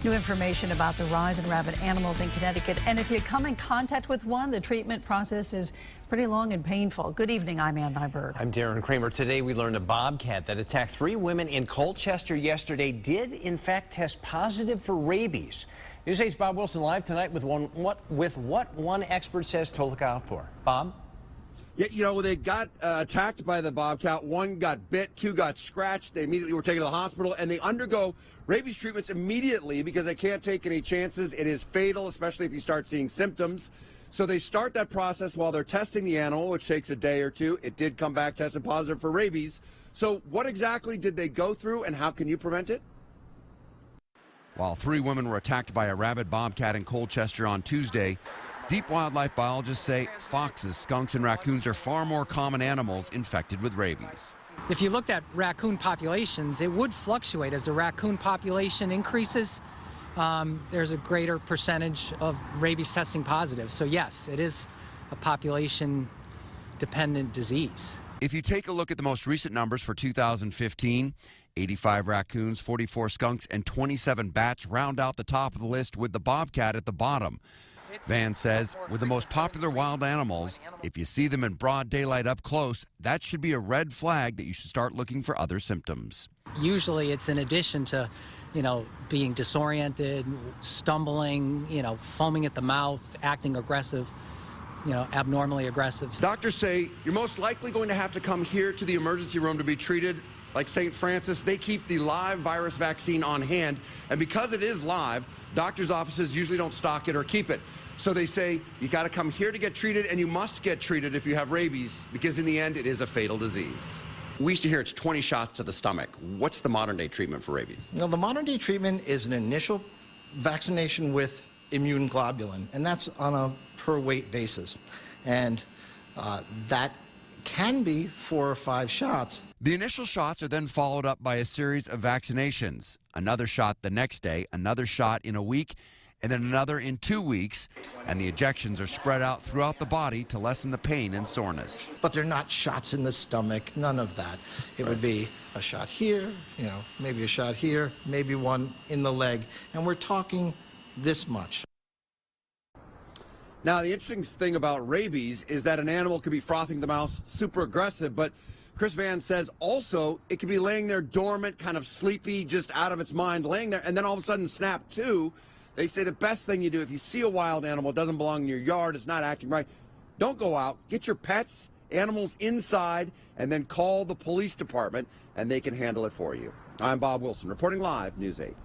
New information about the rise in rabid animals in Connecticut. And if you come in contact with one, the treatment process is pretty long and painful. Good evening, I'm Ann Nyberg. I'm Darren Kramer. Today we learned a bobcat that attacked 3 women in Colchester yesterday did in fact test positive for rabies. News 8's Bob Wilson live tonight with what one expert says to look out for. Bob? Yeah, you know, they got attacked by the bobcat. 1 got bit, 2 got scratched. They immediately were taken to the hospital, and they undergo rabies treatments immediately because they can't take any chances. It is fatal, especially if you start seeing symptoms. So they start that process while they're testing the animal, which takes a day or 2. It did come back tested positive for rabies. So what exactly did they go through, and how can you prevent it? While 3 women were attacked by a rabid bobcat in Colchester on Tuesday, deep wildlife biologists say foxes, skunks, and raccoons are far more common animals infected with rabies. If you looked at raccoon populations, it would fluctuate. As the raccoon population increases, there's a greater percentage of rabies testing positive. So yes, it is a population-dependent disease. If you take a look at the most recent numbers for 2015, 85 raccoons, 44 skunks, and 27 bats round out the top of the list with the bobcat at the bottom. Van says, with the most popular wild animals, if you see them in broad daylight up close, that should be a red flag that you should start looking for other symptoms. Usually it's in addition to, being disoriented, stumbling, foaming at the mouth, acting aggressive, abnormally aggressive. Doctors say you're most likely going to have to come here to the emergency room to be treated. Like St. Francis, they keep the live virus vaccine on hand, and because it is live, doctors' offices usually don't stock it or keep it. So they say you got to come here to get treated, and you must get treated if you have rabies, because in the end, it is a fatal disease. We used to hear it's 20 shots to the stomach. What's the modern-day treatment for rabies? Now, the modern-day treatment is an initial vaccination with immune globulin, and that's on a per-weight basis. And that can be 4 or 5 shots. The initial shots are then followed up by a series of vaccinations. Another shot the next day, another shot in a week, and then another in 2 weeks. And the injections are spread out throughout the body to lessen the pain and soreness. But they're not shots in the stomach, none of that. It would be a shot here, maybe a shot here, maybe one in the leg. And we're talking this much. Now, the interesting thing about rabies is that an animal could be frothing the mouth, super aggressive, but Chris Van says also it could be laying there dormant, kind of sleepy, just out of its mind, laying there, and then all of a sudden snap to. They say the best thing you do if you see a wild animal, it doesn't belong in your yard, it's not acting right, don't go out, get your pets, animals inside, and then call the police department, and they can handle it for you. I'm Bob Wilson, reporting live, News 8.